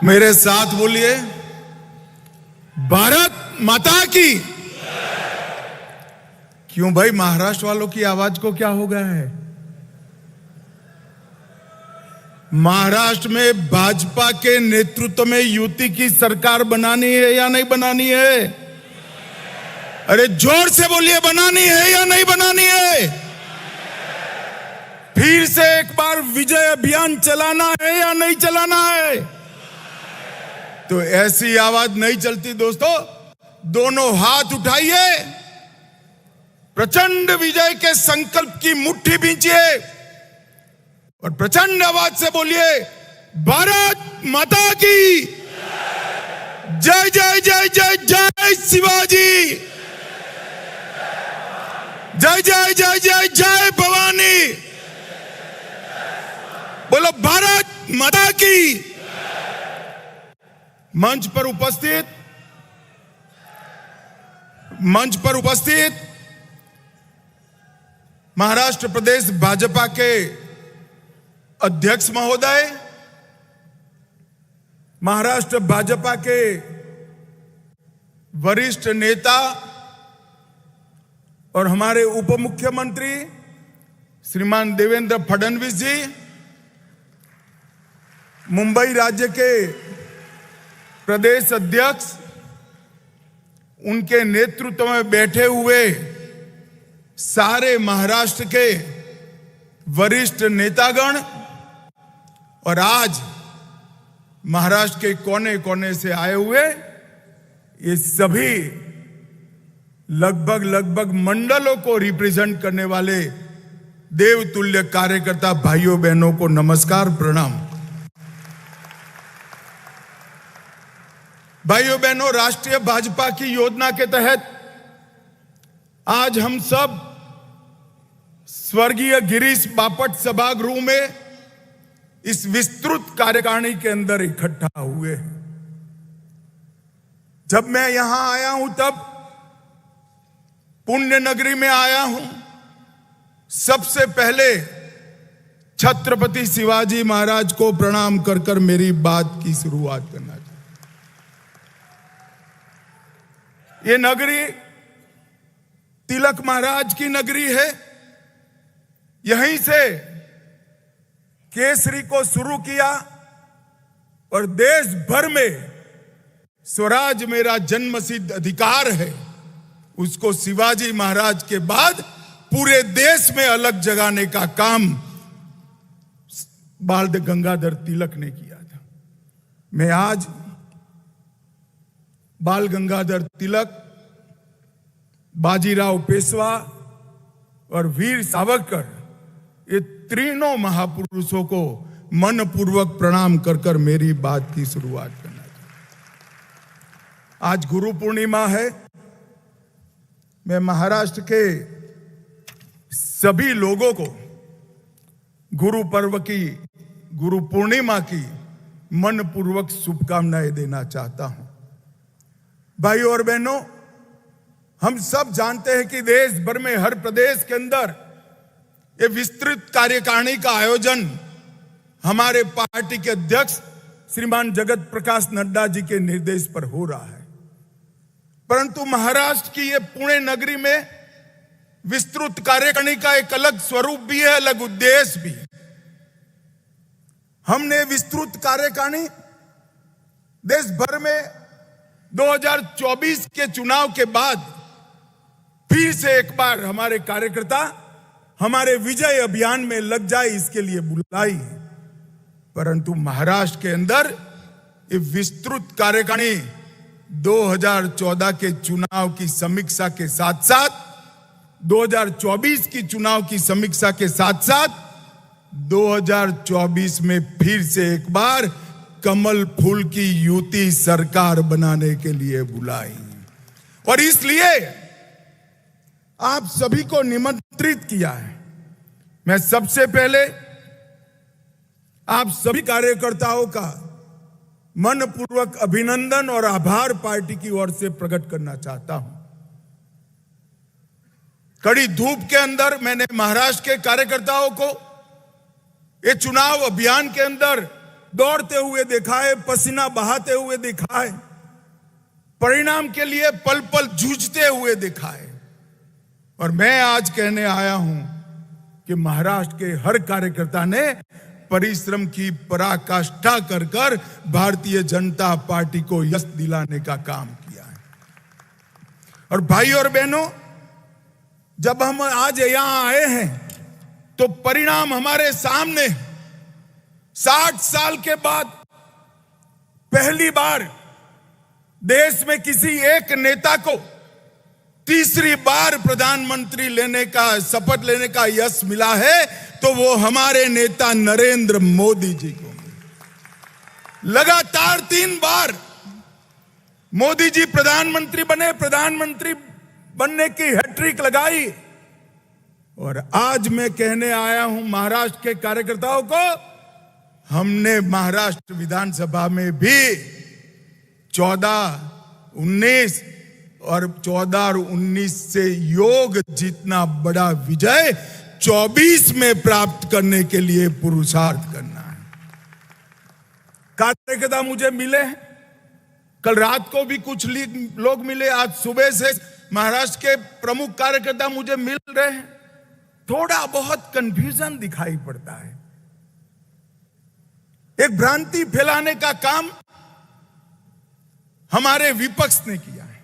मेरे साथ बोलिए, भारत माता की। क्यों भाई, महाराष्ट्र वालों की आवाज को क्या हो गया है? महाराष्ट्र में भाजपा के नेतृत्व में युति की सरकार बनानी है या नहीं बनानी है? अरे जोर से बोलिए, बनानी है या नहीं बनानी है? फिर से एक बार विजय अभियान चलाना है या नहीं चलाना है? तो ऐसी आवाज नहीं चलती दोस्तों। दोनों हाथ उठाइए, प्रचंड विजय के संकल्प की मुट्ठी भींचिए और प्रचंड आवाज से बोलिए, भारत माता की जय जय जय जय जय शिवाजी, जय जय जय जय जय भवानी। बोलो भारत माता की। मंच पर उपस्थित महाराष्ट्र प्रदेश भाजपा के अध्यक्ष महोदय, महाराष्ट्र भाजपा के वरिष्ठ नेता और हमारे उप मुख्यमंत्री श्रीमान देवेंद्र फडणवीस जी, मुंबई राज्य के प्रदेश अध्यक्ष, उनके नेतृत्व में बैठे हुए सारे महाराष्ट्र के वरिष्ठ नेतागण और आज महाराष्ट्र के कोने कोने से आए हुए ये सभी लगभग मंडलों को रिप्रेजेंट करने वाले देवतुल्य कार्यकर्ता भाइयों बहनों को नमस्कार, प्रणाम। भाइयों बहनों, राष्ट्रीय भाजपा की योजना के तहत आज हम सब स्वर्गीय गिरीश बापट सभागृह में इस विस्तृत कार्यकारिणी के अंदर इकट्ठा हुए हैं। जब मैं यहां आया हूं तब पुण्य नगरी में आया हूं। सबसे पहले छत्रपति शिवाजी महाराज को प्रणाम कर कर मेरी बात की शुरुआत करना चाहिए। ये नगरी तिलक महाराज की नगरी है। यहीं से केसरी को शुरू किया और देश भर में स्वराज मेरा जन्मसिद्ध अधिकार है, उसको शिवाजी महाराज के बाद पूरे देश में अलग जगाने का काम बाल गंगाधर तिलक ने किया था। मैं आज बाल गंगाधर तिलक, बाजीराव पेशवा और वीर सावरकर, ये तीनों महापुरुषों को मनपूर्वक प्रणाम कर कर मेरी बात की शुरुआत करना चाहिए। आज गुरु पूर्णिमा है। मैं महाराष्ट्र के सभी लोगों को गुरु पर्व की, गुरु पूर्णिमा की मनपूर्वक शुभकामनाएं देना चाहता हूं। भाइयों और बहनों, हम सब जानते हैं कि देश भर में हर प्रदेश के अंदर ये विस्तृत कार्यकारिणी का आयोजन हमारे पार्टी के अध्यक्ष श्रीमान जगत प्रकाश नड्डा जी के निर्देश पर हो रहा है। परंतु महाराष्ट्र की ये पुणे नगरी में विस्तृत कार्यकारिणी का एक अलग स्वरूप भी है, अलग उद्देश्य भी है। हमने विस्तृत कार्यकारिणी देश भर में 2024 के चुनाव के बाद फिर से एक बार हमारे कार्यकर्ता हमारे विजय अभियान में लग जाए, इसके लिए बुलाई। परंतु महाराष्ट्र के अंदर ये विस्तृत कार्यकारिणी 2014 के चुनाव की समीक्षा के साथ साथ 2024 की चुनाव की समीक्षा के साथ साथ 2024 में फिर से एक बार कमल फूल की युति सरकार बनाने के लिए बुलाई। और इसलिए आप सभी को निमंत्रित किया है। मैं सबसे पहले आप सभी कार्यकर्ताओं का मनपूर्वक अभिनंदन और आभार पार्टी की ओर से प्रकट करना चाहता हूं। कड़ी धूप के अंदर मैंने महाराष्ट्र के कार्यकर्ताओं को ये चुनाव अभियान के अंदर दौड़ते हुए देखा है, पसीना बहाते हुए देखा है, परिणाम के लिए पल पल जूझते हुए देखा है। और मैं आज कहने आया हूं कि महाराष्ट्र के हर कार्यकर्ता ने परिश्रम की पराकाष्ठा कर कर भारतीय जनता पार्टी को यश दिलाने का काम किया है। और भाई और बहनों, जब हम आज यहां आए हैं तो परिणाम हमारे सामने। 60 साल के बाद पहली बार देश में किसी एक नेता को तीसरी बार प्रधानमंत्री लेने का, शपथ लेने का यश मिला है, तो वो हमारे नेता नरेंद्र मोदी जी को। लगातार 3 बार मोदी जी प्रधानमंत्री बने, प्रधानमंत्री बनने की हैट्रिक लगाई। और आज मैं कहने आया हूं महाराष्ट्र के कार्यकर्ताओं को, हमने महाराष्ट्र विधानसभा में भी 14, 19 और 14 और 19 से योग जितना बड़ा विजय 24 में प्राप्त करने के लिए पुरुषार्थ करना है। कार्यकर्ता मुझे मिले हैं, कल रात को भी कुछ लोग मिले, आज सुबह से महाराष्ट्र के प्रमुख कार्यकर्ता मुझे मिल रहे हैं। थोड़ा बहुत कंफ्यूजन दिखाई पड़ता है। एक भ्रांति फैलाने का काम हमारे विपक्ष ने किया है।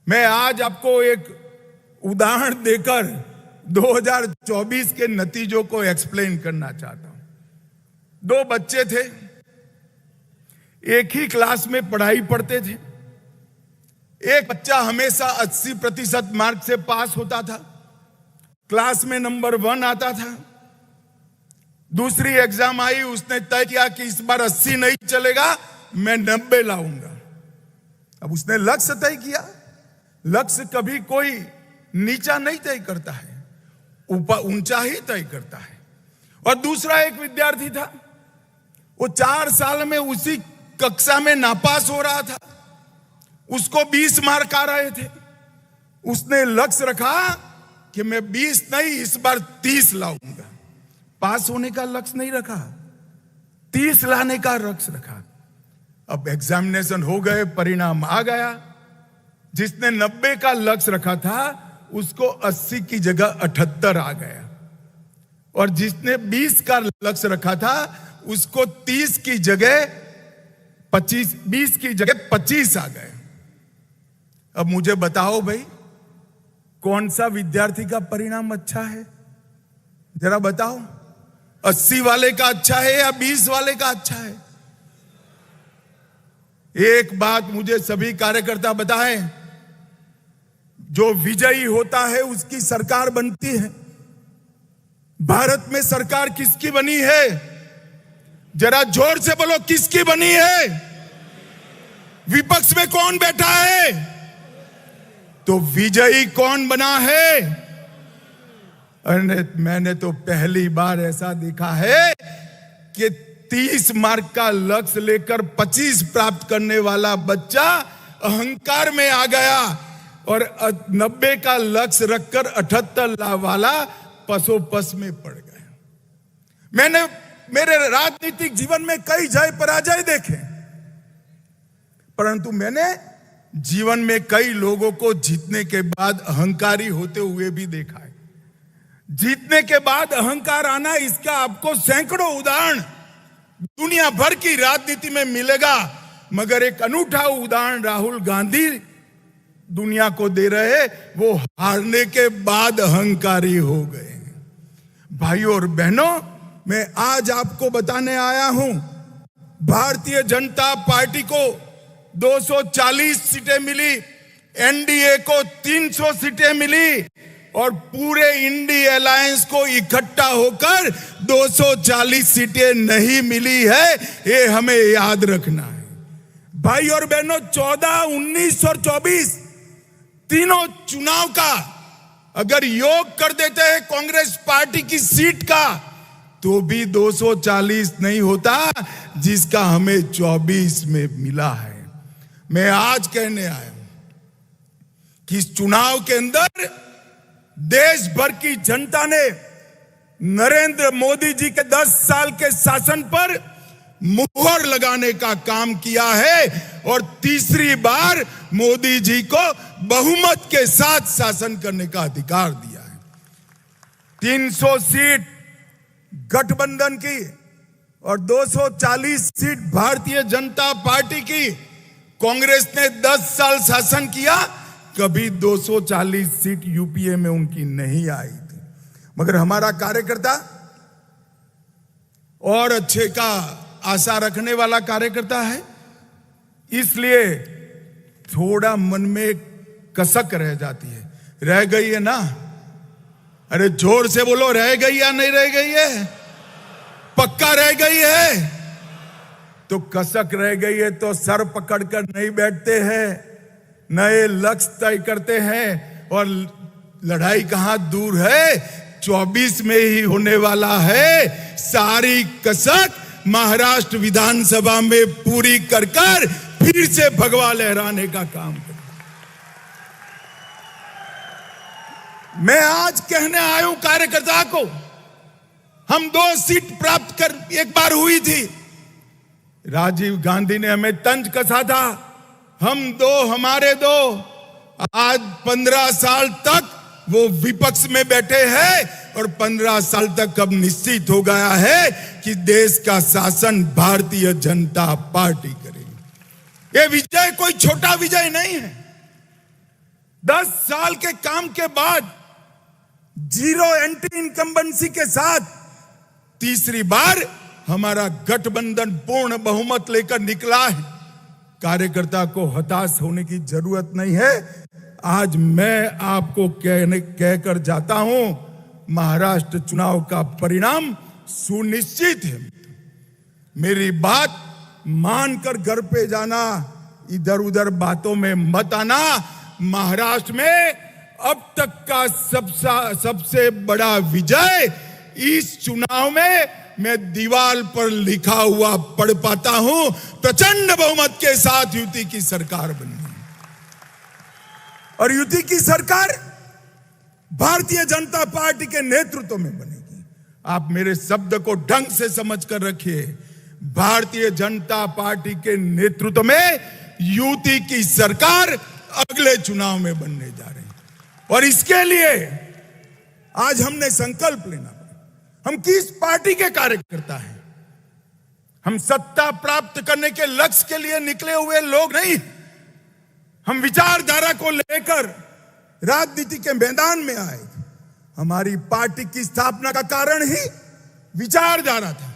मैं आज आपको एक उदाहरण देकर 2024 के नतीजों को एक्सप्लेन करना चाहता हूं। 2 बच्चे थे, एक ही क्लास में पढ़ाई पढ़ते थे। एक बच्चा हमेशा 80% मार्क से पास होता था, क्लास में नंबर 1 आता था। दूसरी एग्जाम आई, उसने तय किया कि इस बार 80 नहीं चलेगा, मैं 90 लाऊंगा। अब उसने लक्ष्य तय किया। लक्ष्य कभी कोई नीचा नहीं तय करता है, ऊपर ऊंचा ही तय करता है। और दूसरा एक विद्यार्थी था, वो 4 साल में उसी कक्षा में नापास हो रहा था, उसको 20 मार्क आ रहे थे। उसने लक्ष्य रखा कि मैं 20 नहीं, इस बार 30 लाऊंगा। पास होने का लक्ष्य नहीं रखा, 30 लाने का लक्ष्य रखा। अब एग्जामिनेशन हो गए, परिणाम आ गया। जिसने 90 का लक्ष्य रखा था उसको 80 की जगह 78 आ गया, और जिसने 20 का लक्ष्य रखा था उसको 30 की जगह 25, 20 की जगह 25 आ गए। अब मुझे बताओ भाई, कौन सा विद्यार्थी का परिणाम अच्छा है? जरा बताओ, 80 वाले का अच्छा है या 20 वाले का अच्छा है? एक बात मुझे सभी कार्यकर्ता बताएं, जो विजयी होता है उसकी सरकार बनती है। भारत में सरकार किसकी बनी है? जरा जोर से बोलो, किसकी बनी है? विपक्ष में कौन बैठा है? तो विजयी कौन बना है? अरे मैंने तो पहली बार ऐसा देखा है कि 30 मार्क का लक्ष्य लेकर 25 प्राप्त करने वाला बच्चा अहंकार में आ गया, और 90 का लक्ष्य रखकर 78 वाला पसोपस में पड़ गया। मैंने मेरे राजनीतिक जीवन में कई जय पराजय देखे, परंतु मैंने जीवन में कई लोगों को जीतने के बाद अहंकारी होते हुए भी देखा है। जीतने के बाद अहंकार आना, इसका आपको सैकड़ों उदाहरण दुनिया भर की राजनीति में मिलेगा, मगर एक अनूठा उदाहरण राहुल गांधी दुनिया को दे रहे। वो हारने के बाद अहंकारी हो गए। भाइयों और बहनों, मैं आज आपको बताने आया हूं, भारतीय जनता पार्टी को 240 सीटें मिली, एनडीए को 300 सीटें मिली, और पूरे इंडी अलायंस को इकट्ठा होकर 240 सीटें नहीं मिली है, ये हमें याद रखना है। भाई और बहनों, 14, 19 और 24 तीनों चुनाव का अगर योग कर देते हैं कांग्रेस पार्टी की सीट का, तो भी 240 नहीं होता जिसका हमें 24 में मिला है। मैं आज कहने आया हूं कि इस चुनाव के अंदर देश भर की जनता ने नरेंद्र मोदी जी के 10 साल के शासन पर मुहर लगाने का काम किया है और तीसरी बार मोदी जी को बहुमत के साथ शासन करने का अधिकार दिया है। 300 सीट गठबंधन की और 240 सीट भारतीय जनता पार्टी की। कांग्रेस ने 10 साल शासन किया, कभी 240 सीट यूपीए में उनकी नहीं आई थी। मगर हमारा कार्यकर्ता और अच्छे का आशा रखने वाला कार्यकर्ता है, इसलिए थोड़ा मन में कसक रह जाती है। रह गई है ना? अरे जोर से बोलो, रह गई या नहीं रह गई है? पक्का रह गई है? तो कसक रह गई है तो सर पकड़कर नहीं बैठते हैं, नए लक्ष्य तय करते हैं। और लड़ाई कहां दूर है, 24 में ही होने वाला है। सारी कसक महाराष्ट्र विधानसभा में पूरी कर फिर से भगवा लहराने का काम कर। मैं आज कहने आया हूं कार्यकर्ता को, हम 2 सीट प्राप्त कर एक बार हुई थी। राजीव गांधी ने हमें तंज कसा था, हम 2 हमारे 2। आज 15 साल तक वो विपक्ष में बैठे हैं और 15 साल तक अब निश्चित हो गया है कि देश का शासन भारतीय जनता पार्टी करेगी। ये विजय कोई छोटा विजय नहीं है। 10 साल के काम के बाद जीरो एंटी इनकम्बेंसी के साथ तीसरी बार हमारा गठबंधन पूर्ण बहुमत लेकर निकला है। कार्यकर्ता को हताश होने की जरूरत नहीं है। आज मैं आपको कहकर जाता हूं, महाराष्ट्र चुनाव का परिणाम सुनिश्चित है। मेरी बात मानकर घर पे जाना, इधर उधर बातों में मत आना। महाराष्ट्र में अब तक का सबसे बड़ा विजय इस चुनाव में मैं दीवार पर लिखा हुआ पढ़ पाता हूं, प्रचंड बहुमत के साथ युति की सरकार बनी और युति की सरकार भारतीय जनता पार्टी के नेतृत्व में बनेगी। आप मेरे शब्द को ढंग से समझ कर रखिए, भारतीय जनता पार्टी के नेतृत्व में युति की सरकार अगले चुनाव में बनने जा रही है। और इसके लिए आज हमने संकल्प लेना, हम किस पार्टी के कार्यकर्ता हैं? हम सत्ता प्राप्त करने के लक्ष्य के लिए निकले हुए लोग नहीं। हम विचारधारा को लेकर राजनीति के मैदान में आए। हमारी पार्टी की स्थापना का कारण ही विचारधारा था।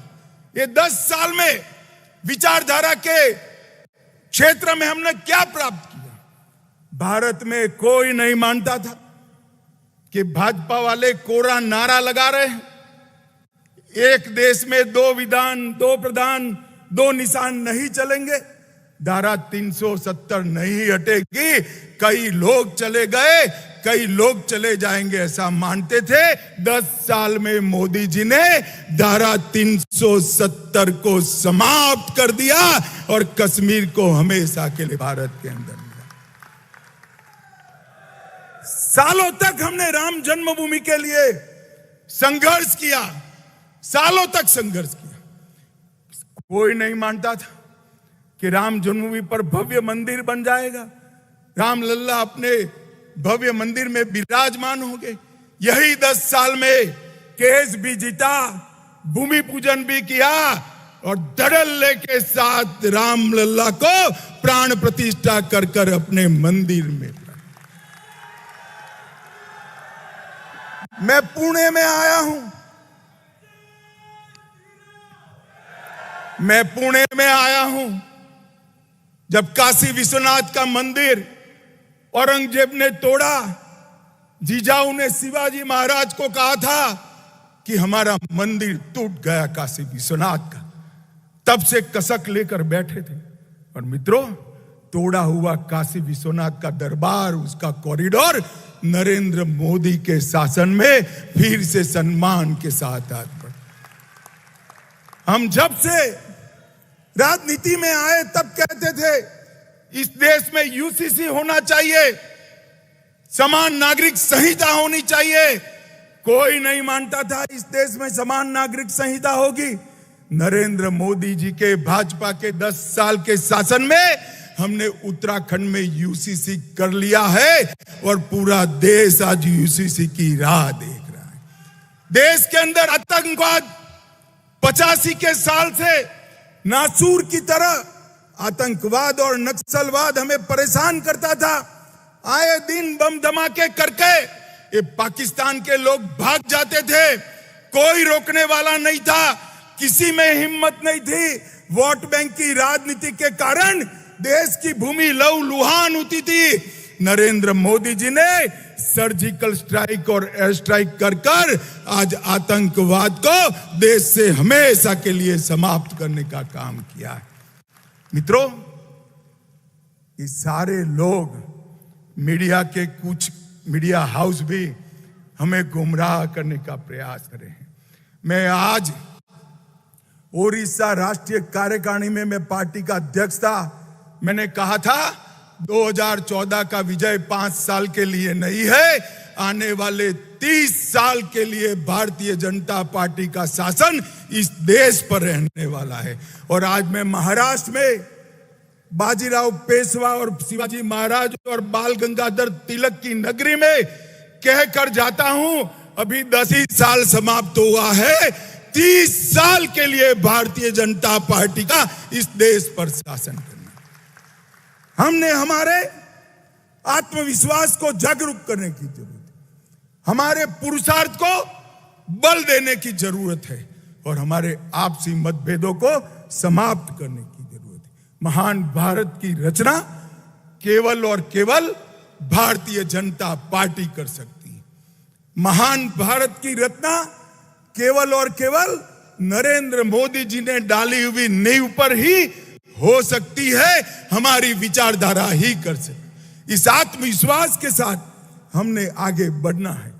ये 10 साल में विचारधारा के क्षेत्र में हमने क्या प्राप्त किया? भारत में कोई नहीं मानता था कि भाजपा वाले कोरा नारा लगा रहे हैं, एक देश में 2 विधान 2 प्रधान 2 निशान नहीं चलेंगे, धारा 370 नहीं हटेगी। कई लोग चले गए, कई लोग चले जाएंगे, ऐसा मानते थे। 10 साल में मोदी जी ने धारा 370 को समाप्त कर दिया और कश्मीर को हमेशा के लिए भारत के अंदर मिला। सालों तक हमने राम जन्मभूमि के लिए संघर्ष किया, सालों तक संघर्ष किया। कोई नहीं मानता था कि राम जन्मभूमि पर भव्य मंदिर बन जाएगा, राम लल्ला अपने भव्य मंदिर में विराजमान होंगे। यही 10 साल में केस भी जीता, भूमि पूजन भी किया और धड़ल्ले के साथ राम लल्ला को प्राण प्रतिष्ठा कर अपने मंदिर में। मैं पुणे में आया हूं, मैं पुणे में आया हूं जब काशी विश्वनाथ का मंदिर औरंगजेब ने तोड़ा। जीजाऊ ने शिवाजी महाराज को कहा था कि हमारा मंदिर टूट गया काशी विश्वनाथ का, तब से कसक लेकर बैठे थे। और मित्रों, तोड़ा हुआ काशी विश्वनाथ का दरबार, उसका कॉरिडोर नरेंद्र मोदी के शासन में फिर से सम्मान के साथ आज बढ़ा। हम जब से राजनीति में आए तब कहते थे इस देश में यूसीसी होना चाहिए, समान नागरिक संहिता होनी चाहिए। कोई नहीं मानता था इस देश में समान नागरिक संहिता होगी। नरेंद्र मोदी जी के भाजपा के 10 साल के शासन में हमने उत्तराखंड में यूसीसी कर लिया है और पूरा देश आज यूसीसी की राह देख रहा है। देश के अंदर आतंकवाद 85 के साल से नासूर की तरह आतंकवाद और नक्सलवाद हमें परेशान करता था। आए दिन बम धमाके करके ये पाकिस्तान के लोग भाग जाते थे, कोई रोकने वाला नहीं था, किसी में हिम्मत नहीं थी। वोट बैंक की राजनीति के कारण देश की भूमि लहूलुहान होती थी। नरेंद्र मोदी जी ने सर्जिकल स्ट्राइक और एयर स्ट्राइक कर कर आज आतंकवाद को देश से हमेशा के लिए समाप्त करने का काम किया है। मित्रों, ये सारे लोग मीडिया के कुछ मीडिया हाउस भी हमें गुमराह करने का प्रयास कर रहे हैं। मैं आज ओडिशा राष्ट्रीय कार्यकारिणी में मैं पार्टी का अध्यक्ष था। मैंने कहा था 2014 का विजय 5 साल के लिए नहीं है, आने वाले 30 साल के लिए भारतीय जनता पार्टी का शासन इस देश पर रहने वाला है। और आज मैं महाराष्ट्र में बाजीराव पेशवा और शिवाजी महाराज और बाल गंगाधर तिलक की नगरी में कह कर जाता हूं, अभी 10 ही साल समाप्त हुआ है, 30 साल के लिए भारतीय जनता पार्टी का इस देश पर शासन करना। हमने हमारे आत्मविश्वास को जागरूक करने की जरूरत है, हमारे पुरुषार्थ को बल देने की जरूरत है और हमारे आपसी मतभेदों को समाप्त करने की जरूरत है। महान भारत की रचना केवल और केवल भारतीय जनता पार्टी कर सकती है। महान भारत की रचना केवल और केवल नरेंद्र मोदी जी ने डाली हुई नींव पर ही हो सकती है, हमारी विचारधारा ही कर सकती। इस आत्मविश्वास के साथ हमने आगे बढ़ना है।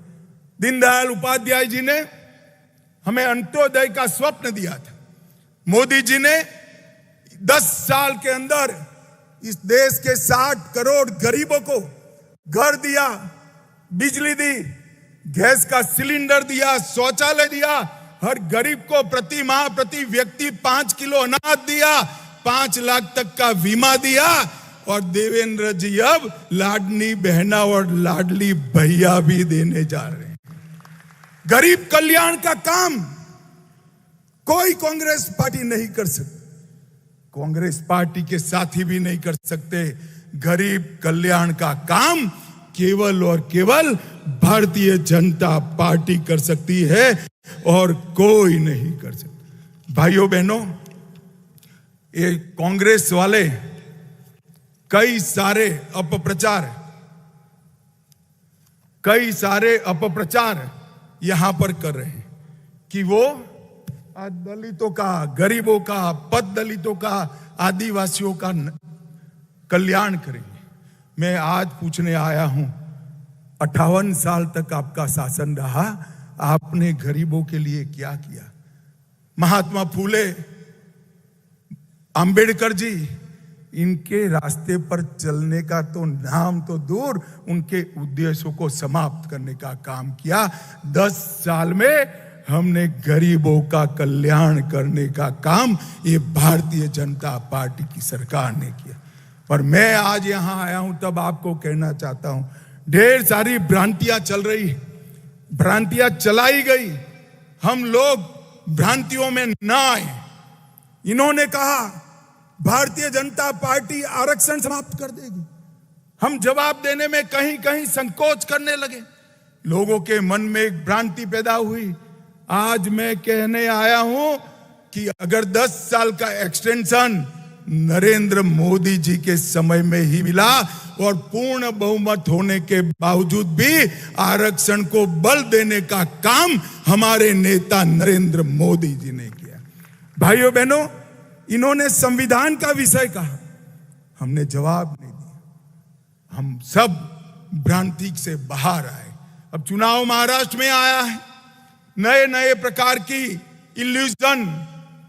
दीनदयाल उपाध्याय जी ने हमें अंत्योदय का स्वप्न दिया था। मोदी जी ने 10 साल के अंदर इस देश के 60 करोड़ गरीबों को घर दिया, बिजली दी, गैस का सिलेंडर दिया, शौचालय दिया, हर गरीब को प्रति माह प्रति व्यक्ति 5 किलो अनाज दिया, 5 लाख तक का बीमा दिया और देवेंद्र जी अब लाडली बहना और लाडली भैया भी देने जा रहे हैं। गरीब कल्याण का काम कोई कांग्रेस पार्टी नहीं कर सकती, कांग्रेस पार्टी के साथी भी नहीं कर सकते। गरीब कल्याण का काम केवल और केवल भारतीय जनता पार्टी कर सकती है और कोई नहीं कर सकता। भाइयों बहनों, ये कांग्रेस वाले कई सारे अपप्रचार यहां पर कर रहे हैं कि वो दलितों का, गरीबों का, पद दलितों का, आदिवासियों का कल्याण करेंगे। मैं आज पूछने आया हूं, 58 साल तक आपका शासन रहा, आपने गरीबों के लिए क्या किया? महात्मा फूले, अंबेडकर जी, इनके रास्ते पर चलने का तो नाम तो दूर, उनके उद्देश्यों को समाप्त करने का काम किया। 10 साल में हमने गरीबों का कल्याण करने का काम ये भारतीय जनता पार्टी की सरकार ने किया। और मैं आज यहां आया हूं तब आपको कहना चाहता हूं, ढेर सारी भ्रांतियां चल रही, भ्रांतियां चलाई गई, हम लोग भ्रांतियों में ना आए। इन्होंने कहा भारतीय जनता पार्टी आरक्षण समाप्त कर देगी, हम जवाब देने में कहीं कहीं संकोच करने लगे, लोगों के मन में एक भ्रांति पैदा हुई। आज मैं कहने आया हूं कि अगर 10 साल का एक्सटेंशन नरेंद्र मोदी जी के समय में ही मिला और पूर्ण बहुमत होने के बावजूद भी आरक्षण को बल देने का काम हमारे नेता नरेंद्र मोदी जी ने किया। भाइयों बहनों, इन्होंने संविधान का विषय कहा, हमने जवाब नहीं दिया, हम सब भ्रांति से बाहर आए। अब चुनाव महाराष्ट्र में आया है, नए नए प्रकार की इल्यूजन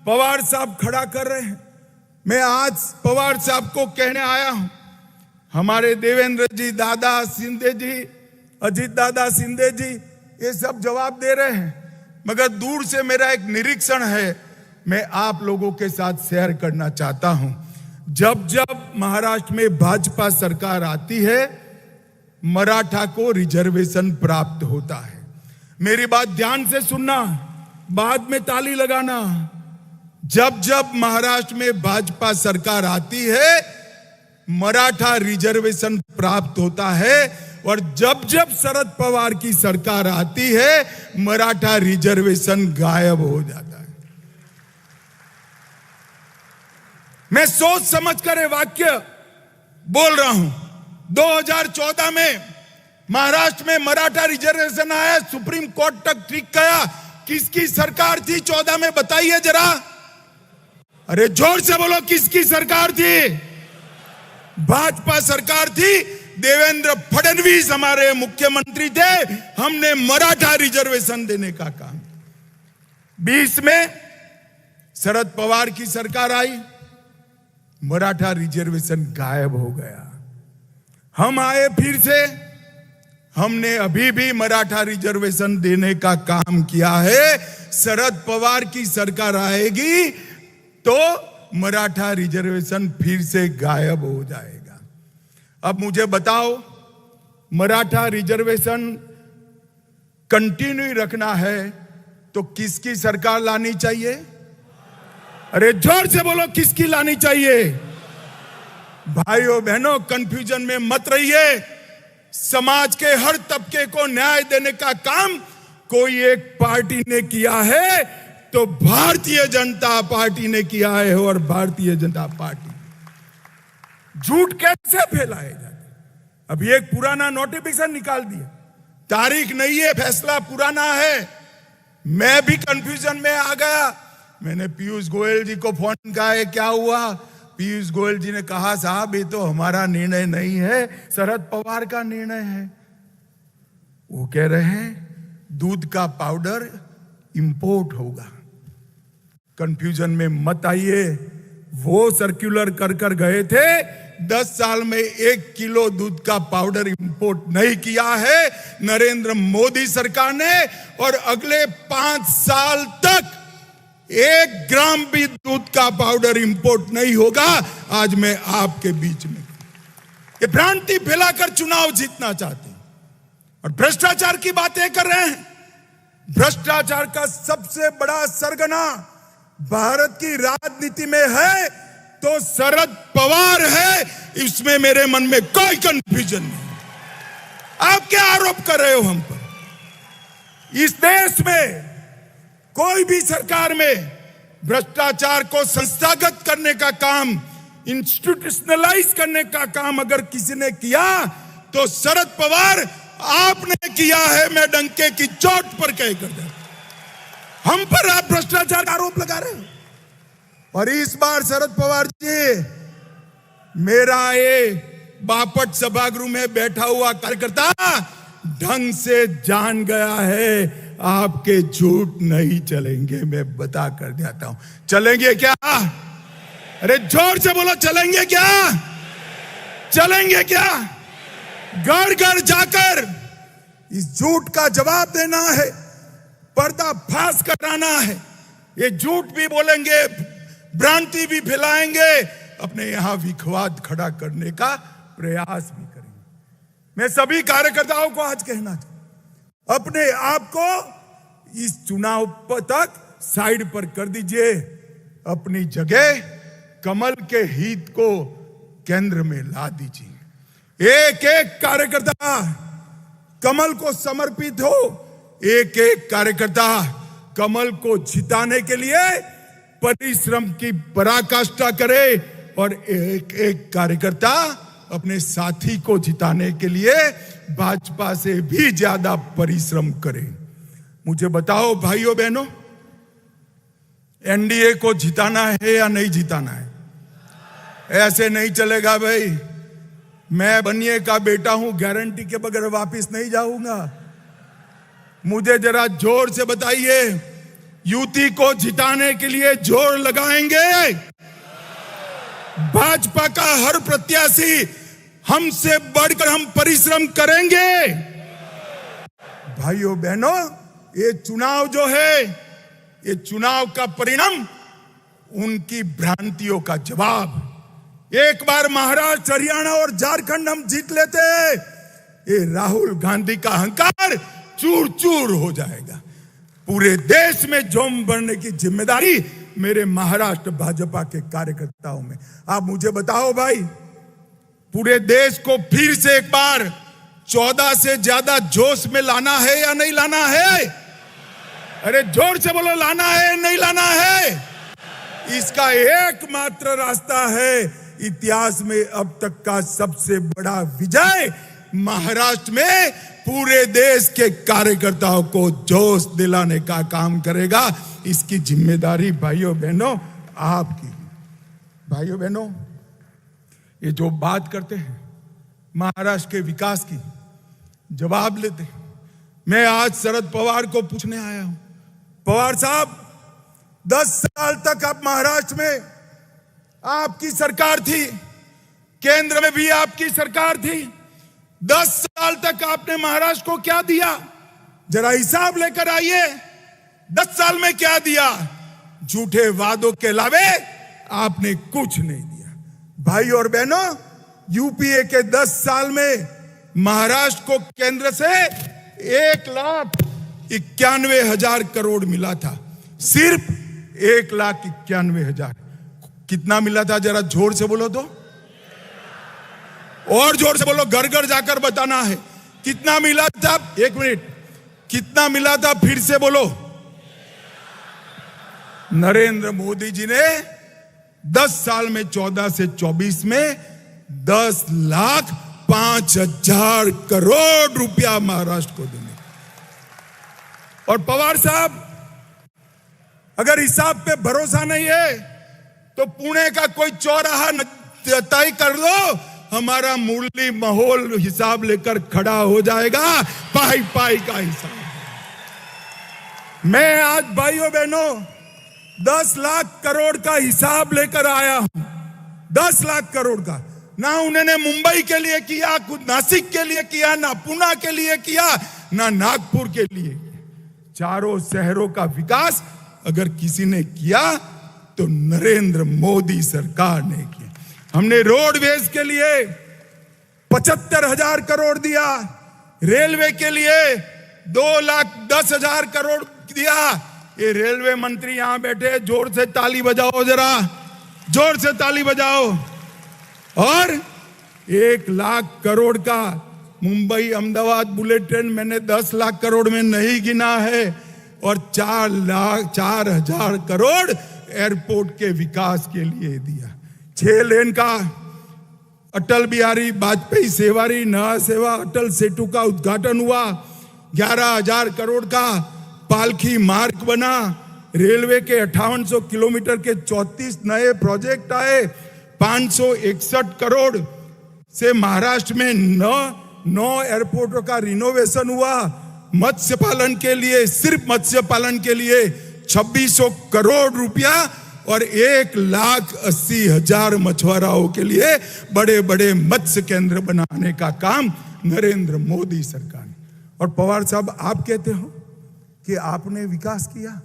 पवार साहब खड़ा कर रहे हैं। मैं आज पवार साहब को कहने आया हूं, हमारे देवेंद्र जी, दादा शिंदे जी, अजीत दादा शिंदे जी, ये सब जवाब दे रहे हैं, मगर दूर से मेरा एक निरीक्षण है, मैं आप लोगों के साथ शेयर करना चाहता हूं। जब जब महाराष्ट्र में भाजपा सरकार आती है, मराठा को रिजर्वेशन प्राप्त होता है। मेरी बात ध्यान से सुनना, बाद में ताली लगाना। जब जब महाराष्ट्र में भाजपा सरकार आती है, मराठा रिजर्वेशन प्राप्त होता है, और जब जब शरद पवार की सरकार आती है, मराठा रिजर्वेशन गायब हो जाता है। मैं सोच समझ कर ये वाक्य बोल रहा हूं। 2014 में महाराष्ट्र में मराठा रिजर्वेशन आया, सुप्रीम कोर्ट तक ठीक गया। किसकी सरकार थी 14 में, बताइए जरा। अरे जोर से बोलो, किसकी सरकार थी? भाजपा सरकार थी। देवेंद्र फडणवीस हमारे मुख्यमंत्री थे। हमने मराठा रिजर्वेशन देने का काम। 20 में शरद पवार की सरकार आई, मराठा रिजर्वेशन गायब हो गया। हम आए फिर से, हमने अभी भी मराठा रिजर्वेशन देने का काम किया है। शरद पवार की सरकार आएगी तो मराठा रिजर्वेशन फिर से गायब हो जाएगा। अब मुझे बताओ, मराठा रिजर्वेशन कंटिन्यू रखना है तो किसकी सरकार लानी चाहिए? अरे जोर से बोलो, किसकी लानी चाहिए? भाइयों बहनों, कंफ्यूजन में मत रहिए। समाज के हर तबके को न्याय देने का काम कोई एक पार्टी ने किया है तो भारतीय जनता पार्टी ने किया है। और भारतीय जनता पार्टी झूठ कैसे फैलाए जाते? अभी एक पुराना नोटिफिकेशन निकाल दिया, तारीख नहीं है, फैसला पुराना है। मैं भी कंफ्यूजन में आ गया। मैंने पीयूष गोयल जी को फोन किया है, क्या हुआ? पीयूष गोयल जी ने कहा, साहब ये तो हमारा निर्णय नहीं है, शरद पवार का निर्णय है। वो कह रहे हैं दूध का पाउडर इंपोर्ट होगा। कंफ्यूजन में मत आइए। वो सर्कुलर कर गए थे, 10 साल में 1 किलो दूध का पाउडर इंपोर्ट नहीं किया है नरेंद्र मोदी सरकार ने, और अगले 5 साल तक 1 ग्राम भी दूध का पाउडर इंपोर्ट नहीं होगा। आज मैं आपके बीच में ये भ्रांति फैलाकर चुनाव जीतना चाहते हैं और भ्रष्टाचार की बातें कर रहे हैं। भ्रष्टाचार का सबसे बड़ा सरगना भारत की राजनीति में है तो शरद पवार है। इसमें मेरे मन में कोई कंफ्यूजन नहीं। आप क्या आरोप कर रहे हो हम पर? इस देश में कोई भी सरकार में भ्रष्टाचार को संस्थागत करने का काम, इंस्टीट्यूशनलाइज करने का काम अगर किसी ने किया तो शरद पवार आपने किया है। मैं डंके की चोट पर कह कर दे, हम पर आप भ्रष्टाचार का आरोप लगा रहे हो। और इस बार शरद पवार जी, मेरा ये बापट सभागृह में बैठा हुआ कार्यकर्ता ढंग से जान गया है, आपके झूठ नहीं चलेंगे। मैं बता कर जाता हूं, चलेंगे क्या? अरे जोर से बोलो, चलेंगे क्या? चलेंगे क्या? घर घर जाकर इस झूठ का जवाब देना है, पर्दाफाश कराना है। ये झूठ भी बोलेंगे, भ्रांति भी फैलाएंगे, अपने यहां विखवाद खड़ा करने का प्रयास भी करेंगे। मैं सभी कार्यकर्ताओं को आज कहना चाहता हूं, अपने आप को इस चुनाव तक साइड पर कर दीजिए। अपनी जगह कमल के हित को केंद्र में ला दीजिए। एक एक कार्यकर्ता कमल को समर्पित हो। एक एक कार्यकर्ता कमल को जिताने के लिए परिश्रम की पराकाष्ठा करे और एक एक कार्यकर्ता अपने साथी को जिताने के लिए भाजपा से भी ज्यादा परिश्रम करे। मुझे बताओ भाइयों बहनों, एनडीए को जिताना है या नहीं जिताना है? ऐसे नहीं चलेगा भाई। मैं बनिए का बेटा हूं, गारंटी के बगैर वापस नहीं जाऊंगा। मुझे जरा जोर से बताइए, युति को जिताने के लिए जोर लगाएंगे? भाजपा का हर प्रत्याशी हमसे बढ़कर हम परिश्रम करेंगे। भाइयों बहनों, ये चुनाव जो है, ये चुनाव का परिणाम उनकी भ्रांतियों का जवाब। एक बार महाराष्ट्र, हरियाणा और झारखंड हम जीत लेते, ये राहुल गांधी का अहंकार चूर चूर हो जाएगा। पूरे देश में जोम भरने की जिम्मेदारी मेरे महाराष्ट्र भाजपा के कार्यकर्ताओं में। आप मुझे बताओ भाई, पूरे देश को फिर से एक बार 14 से ज्यादा जोश में लाना है या नहीं लाना है? अरे जोर से बोलो, लाना है नहीं लाना है? इसका एकमात्र रास्ता है इतिहास में अब तक का सबसे बड़ा विजय। महाराष्ट्र में पूरे देश के कार्यकर्ताओं को जोश दिलाने का काम करेगा। इसकी जिम्मेदारी भाइयों बहनों आपकी। भाइयों बहनों, ये जो बात करते हैं महाराष्ट्र के विकास की, जवाब लेते हैं। मैं आज शरद पवार को पूछने आया हूं, पवार साहब 10 साल तक आप महाराष्ट्र में आपकी सरकार थी, केंद्र में भी आपकी सरकार थी। 10 साल तक आपने महाराष्ट्र को क्या दिया? जरा हिसाब लेकर आइए। 10 साल में क्या दिया? झूठे वादों के अलावे आपने कुछ नहीं दिया। भाई और बहनों, यूपीए के 10 साल में महाराष्ट्र को केंद्र से 1,91,000 करोड़ मिला था। सिर्फ 1,91,000। कितना मिला था? जरा जोर से बोलो तो, और जोर से बोलो, घर घर जाकर बताना है कितना मिला था। 1 मिनट, कितना मिला था? फिर से बोलो। नरेंद्र मोदी जी ने 10 साल में 14 से 24 में 10,05,000 करोड़ रुपया महाराष्ट्र को देने। और पवार साहब, अगर हिसाब पे भरोसा नहीं है तो पुणे का कोई चौराहा तय कर लो, हमारा मुरली माहौल हिसाब लेकर खड़ा हो जाएगा। पाई पाई का हिसाब। मैं आज भाइयों बहनों 10 लाख करोड़ का हिसाब लेकर आया हूं। 10 लाख करोड़ का। ना उन्होंने मुंबई के लिए किया, कुछ नासिक के लिए किया, ना पुणे के लिए किया, ना नागपुर के लिए। चारों शहरों का विकास अगर किसी ने किया तो नरेंद्र मोदी सरकार ने किया। हमने रोडवेज के लिए 75,000 करोड़ दिया, रेलवे के लिए 2,10,000 करोड़ दिया। ये रेलवे मंत्री यहां बैठे, जोर से ताली बजाओ, जरा जोर से ताली बजाओ। और 1,00,000 करोड़ का मुंबई अहमदाबाद बुलेट ट्रेन मैंने 10 लाख करोड़ में नहीं गिना है। और 4,04,000 करोड़ एयरपोर्ट के विकास के लिए दिया। 6 लेन का अटल बिहारी वाजपेयी सेवारी नया सेवा अटल सेतु का उद्घाटन हुआ। 11,000 करोड़ का पालखी मार्ग बना। रेलवे के 5800 किलोमीटर के 34 नए प्रोजेक्ट आए। 561 करोड़ से महाराष्ट्र में 9 एयरपोर्टों का रिनोवेशन हुआ। मत्स्य पालन के लिए, सिर्फ मत्स्य पालन के लिए 2600 करोड़ रुपया और 1,80,000 मछुआरों के लिए बड़े बड़े मत्स्य केंद्र बनाने का काम नरेंद्र मोदी सरकार ने। और पवार साहब, आप कहते हो कि आपने विकास किया।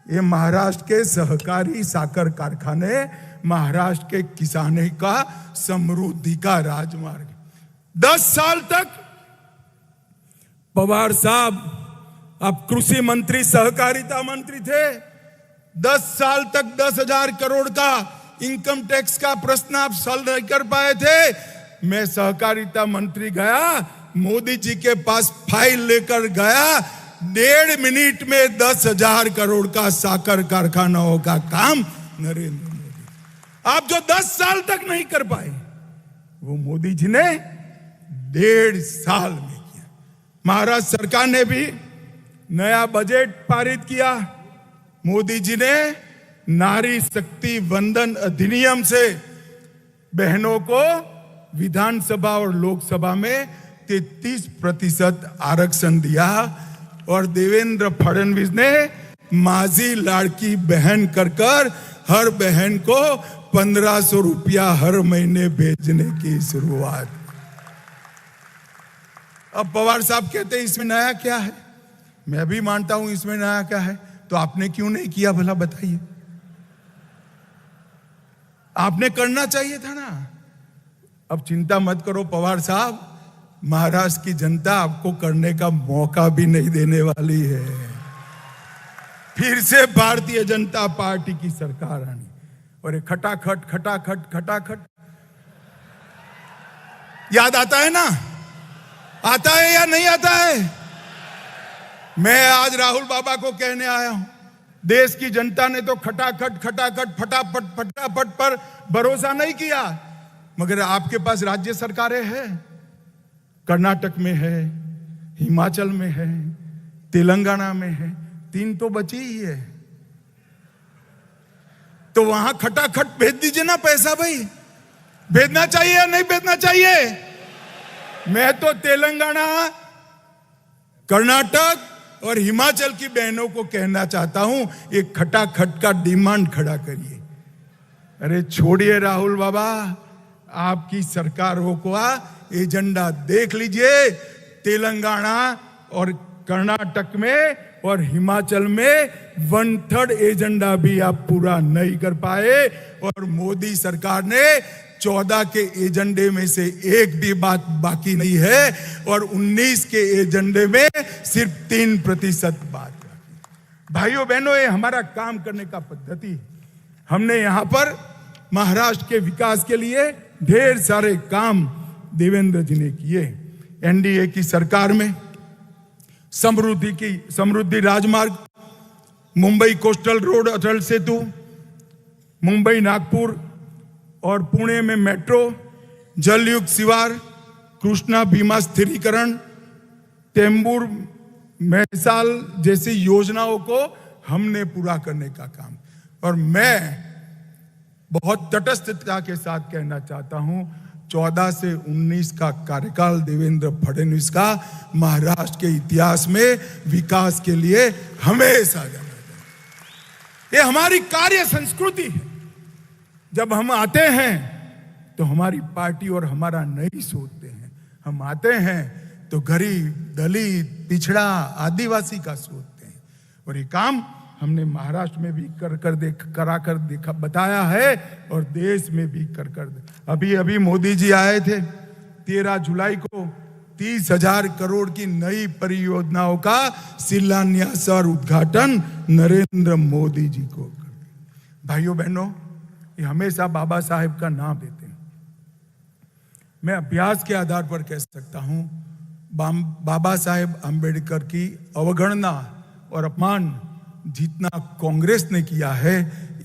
ये महाराष्ट्र के सहकारी साकर कारखाने, महाराष्ट्र के किसानों का समृद्धि का राजमार्ग। 10 साल तक पवार साहब आप कृषि मंत्री, सहकारिता मंत्री थे। 10 साल तक 10,000 करोड़ का इनकम टैक्स का प्रश्न आप सॉल्व नहीं कर पाए थे। मैं सहकारिता मंत्री गया, मोदी जी के पास फाइल लेकर गया। 1.5 मिनट में 10,000 करोड़ का साकर कारखानाओं का काम नरेंद्र मोदी। आप जो 10 साल तक नहीं कर पाए, वो मोदी जी ने 1.5 साल में किया। महाराष्ट्र सरकार ने भी नया बजट पारित किया। मोदी जी ने नारी शक्ति वंदन अधिनियम से बहनों को विधानसभा और लोकसभा में 33% आरक्षण दिया। और देवेंद्र फडणवीस ने माझी लाड़की बहन कर हर बहन को 1,500 रुपया हर महीने भेजने की शुरुआत। अब पवार साहब कहते हैं इसमें नया क्या है? मैं भी मानता हूं इसमें नया क्या है, तो आपने क्यों नहीं किया भला बताइए। आपने करना चाहिए था ना। अब चिंता मत करो पवार साहब, महाराष्ट्र की जनता आपको करने का मौका भी नहीं देने वाली है। फिर से भारतीय जनता पार्टी की सरकार आनी। और खटाखट खटाखट खटाखट याद आता है ना? आता है या नहीं आता है? मैं आज राहुल बाबा को कहने आया हूं, देश की जनता ने तो खटाखट खटाखट फटाफट फटाफट पर भरोसा नहीं किया, मगर आपके पास राज्य सरकारें हैं। कर्नाटक में है, हिमाचल में है, तेलंगाना में है, 3 तो बची ही है। तो वहां खटाखट भेज दीजिए ना पैसा भाई। भेजना चाहिए या नहीं भेजना चाहिए? मैं तो तेलंगाना, कर्नाटक और हिमाचल की बहनों को कहना चाहता हूं, एक खटाखट का डिमांड खड़ा करिए। अरे छोड़िए राहुल बाबा, आपकी सरकार हो को एजेंडा देख लीजिए। तेलंगाना और कर्नाटक में और हिमाचल में 1/3 एजेंडा भी आप पूरा नहीं कर पाए, और मोदी सरकार ने 14 के एजेंडे में से एक भी बात बाकी नहीं है, और 19 के एजेंडे में सिर्फ 3% बात बाकी। भाइयों बहनों, ये हमारा काम करने का पद्धति है। हमने यहां पर महाराष्ट्र के विकास के लिए ढेर सारे काम देवेंद्र जी ने किए। एनडीए की सरकार में समृद्धि राजमार्ग, मुंबई कोस्टल रोड अटल सेतु, मुंबई नागपुर और पुणे में मेट्रो, जलयुक्त शिवार, कृष्णा भीमा स्थिरीकरण, तेंबूर मैसाल जैसी योजनाओं को हमने पूरा करने का काम। और मैं बहुत तटस्थता के साथ कहना चाहता हूं, 14 से 19 का कार्यकाल देवेंद्र फडणवीस का महाराष्ट्र के इतिहास में विकास के लिए हमेशा जाना जाए। ये हमारी कार्य संस्कृति है। जब हम आते हैं तो हमारी पार्टी और हमारा नहीं सोचते हैं। हम आते हैं तो गरीब, दलित, पिछड़ा, आदिवासी का सोचते हैं। और ये काम हमने महाराष्ट्र में भी कर देखा बताया है, और देश में भी कर अभी मोदी जी आए थे 13 जुलाई को 30,000 करोड़ की नई परियोजनाओं का शिलान्यास और उद्घाटन नरेंद्र मोदी जी को कर दिया। भाइयों बहनों, ये हमेशा बाबा साहेब का नाम देते हैं। मैं अभ्यास के आधार पर कह सकता हूं, बाबा साहेब अंबेडकर की अवगणना और अपमान जितना कांग्रेस ने किया है,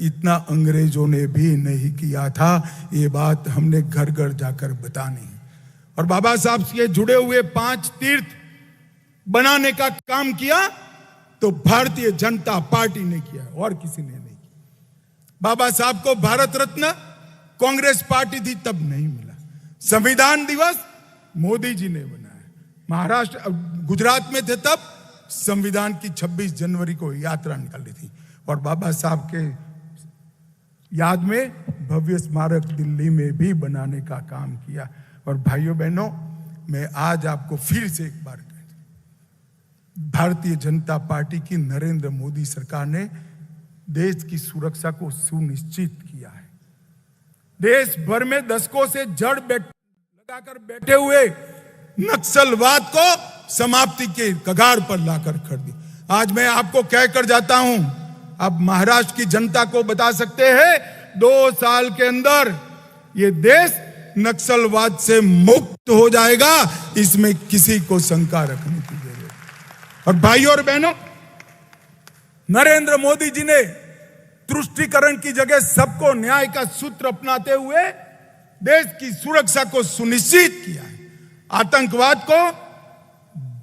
इतना अंग्रेजों ने भी नहीं किया था। ये बात हमने घर घर जाकर बतानी है। और बाबा साहब से जुड़े हुए 5 तीर्थ बनाने का काम किया तो भारतीय जनता पार्टी ने किया, और किसी ने नहीं किया। बाबा साहब को भारत रत्न कांग्रेस पार्टी थी तब नहीं मिला। संविधान दिवस मोदी जी ने बनाया। महाराष्ट्र, गुजरात में थे तब संविधान की 26 जनवरी को यात्रा निकाली थी, और बाबा साहब के याद में भव्य स्मारक दिल्ली में भी बनाने का काम किया। और भाइयों बहनों, मैं आज आपको फिर से एक बार भारतीय जनता पार्टी की नरेंद्र मोदी सरकार ने देश की सुरक्षा को सुनिश्चित किया है। देश भर में दशकों से जड़ लगाकर बैठे हुए नक्सलवाद को समाप्ति के कगार पर लाकर खड़ दी। आज मैं आपको कहकर जाता हूं, अब महाराष्ट्र की जनता को बता सकते हैं, 2 साल के अंदर ये देश नक्सलवाद से मुक्त हो जाएगा। इसमें किसी को शंका रखने की जरूरत। और भाइयों और बहनों, नरेंद्र मोदी जी ने तुष्टीकरण की जगह सबको न्याय का सूत्र अपनाते हुए देश की सुरक्षा को सुनिश्चित किया है। आतंकवाद को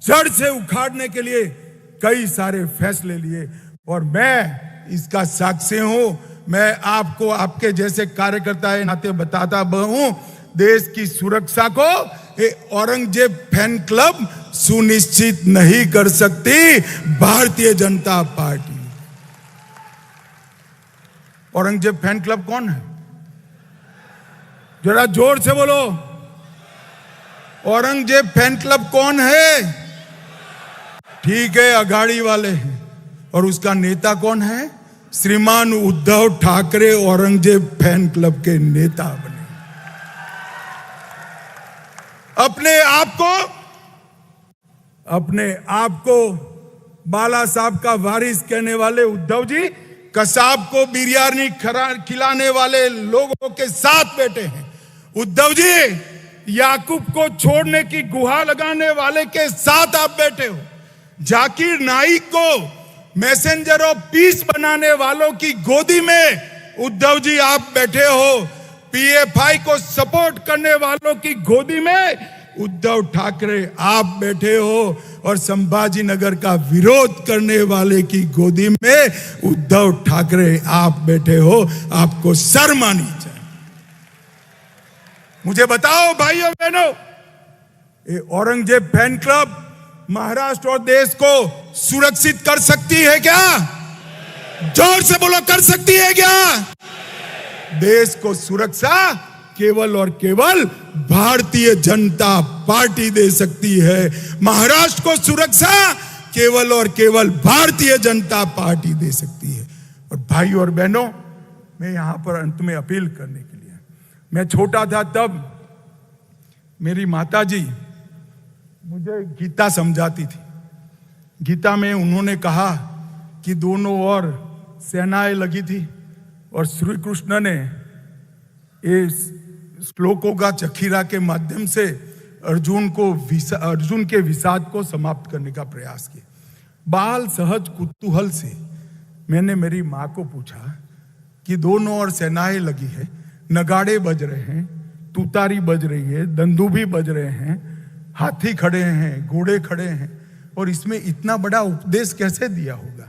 जड़ से उखाड़ने के लिए कई सारे फैसले लिए, और मैं इसका साक्षी हूं। मैं आपको आपके जैसे कार्यकर्ता के नाते बताता हूं, देश की सुरक्षा को औरंगजेब फैन क्लब सुनिश्चित नहीं कर सकती, Bharatiya Janata party. Aurangzeb fan club कौन है? जरा जोर से बोलो। औरंगजेब फैन क्लब कौन है? ठीक है, अघाड़ी वाले हैं। और उसका नेता कौन है? श्रीमान उद्धव ठाकरे औरंगजेब फैन क्लब के नेता बने। अपने आप को बाला साहब का वारिस कहने वाले उद्धव जी कसाब को बिरयानी खिलाने वाले लोगों के साथ बैठे हैं। उद्धव जी याकूब को छोड़ने की गुहार लगाने वाले के साथ आप बैठे हो। जाकिर नाइक को मैसेंजर ऑफ पीस बनाने वालों की गोदी में उद्धव जी आप बैठे हो। पीएफआई को सपोर्ट करने वालों की गोदी में उद्धव ठाकरे आप बैठे हो और संभाजी नगर का विरोध करने वाले की गोदी में उद्धव ठाकरे आप बैठे हो। आपको शर्म आनी चाहिए। मुझे बताओ भाइयों बहनों, ये औरंगजेब फैन क्लब महाराष्ट्र और देश को सुरक्षित कर सकती है क्या? जोर से बोलो, कर सकती है क्या? देश को सुरक्षा केवल और केवल भारतीय जनता पार्टी दे सकती है। महाराष्ट्र को सुरक्षा केवल और केवल भारतीय जनता पार्टी दे सकती है। और भाइयों और बहनों, मैं यहां पर अंत में अपील करने के लिए, मैं छोटा था तब मेरी माताजी मुझे गीता समझाती थी। गीता में उन्होंने कहा कि दोनों ओर सेनाएं लगी थी और श्री कृष्ण ने इस श्लोकों का जखीरा के माध्यम से अर्जुन के विषाद को समाप्त करने का प्रयास किया। बाल सहज कुतूहल से मैंने मेरी माँ को पूछा कि दोनों ओर सेनाएं लगी है, नगाड़े बज रहे हैं, तुतारी बज रही है, दंदूभी बज रहे हैं, हाथी खड़े हैं, घोड़े खड़े हैं, और इसमें इतना बड़ा उपदेश कैसे दिया होगा?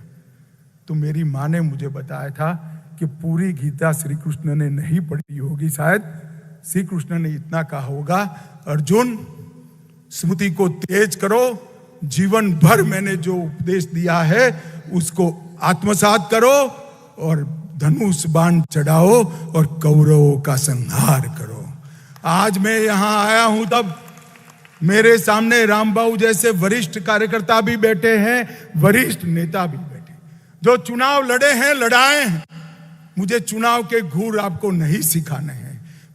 तो मेरी माँ ने मुझे बताया था कि पूरी गीता श्री कृष्ण ने नहीं पढ़ी होगी। शायद श्री कृष्ण ने इतना कहा होगा, अर्जुन स्मृति को तेज करो, जीवन भर मैंने जो उपदेश दिया है उसको आत्मसात करो और धनुष बाण चढ़ाओ और कौरवों का संहार करो। आज मैं यहां आया हूं तब मेरे सामने रामबाबू जैसे वरिष्ठ कार्यकर्ता भी बैठे हैं, वरिष्ठ नेता भी बैठे, जो चुनाव लड़े हैं, लड़ाए हैं। मुझे चुनाव के घूर आपको नहीं सिखाने हैं।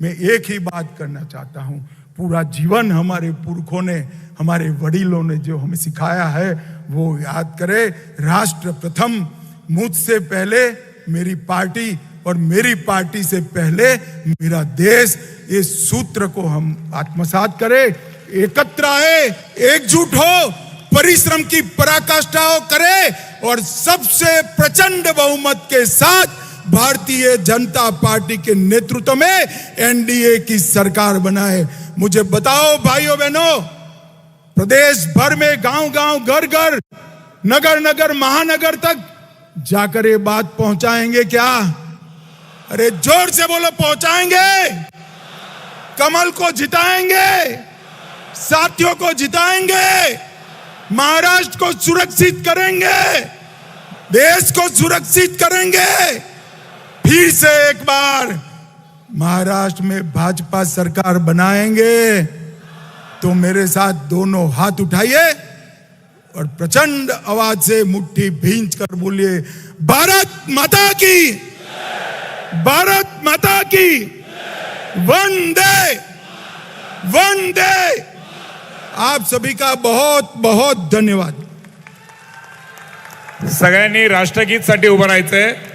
मैं एक ही बात करना चाहता हूं, पूरा जीवन हमारे पुरखों ने, हमारे वडीलों ने जो हमें सिखाया है वो याद करें। राष्ट्र प्रथम, मुझसे पहले मेरी पार्टी और मेरी पार्टी से पहले मेरा देश, इस सूत्र को हम आत्मसात करें। एकत्र आए, एकजुट हो, परिश्रम की पराकाष्ठा करे और सबसे प्रचंड बहुमत के साथ भारतीय जनता पार्टी के नेतृत्व में एनडीए की सरकार बनाए। मुझे बताओ भाइयों बहनों, प्रदेश भर में गांव गांव, घर घर, नगर नगर, महानगर तक जाकर ये बात पहुंचाएंगे क्या? अरे जोर से बोलो, पहुंचाएंगे? कमल को जिताएंगे, साथियों को जिताएंगे, महाराष्ट्र को सुरक्षित करेंगे, देश को सुरक्षित करेंगे। फिर से एक बार महाराष्ट्र में भाजपा सरकार बनाएंगे तो मेरे साथ दोनों हाथ उठाइए और प्रचंड आवाज से मुट्ठी भींच कर बोलिए, भारत माता की, भारत माता की, वंदे वंदे। आप सभी का बहुत बहुत धन्यवाद। सगळ्यांनी राष्ट्रगीत साठी उभं राहायचंय।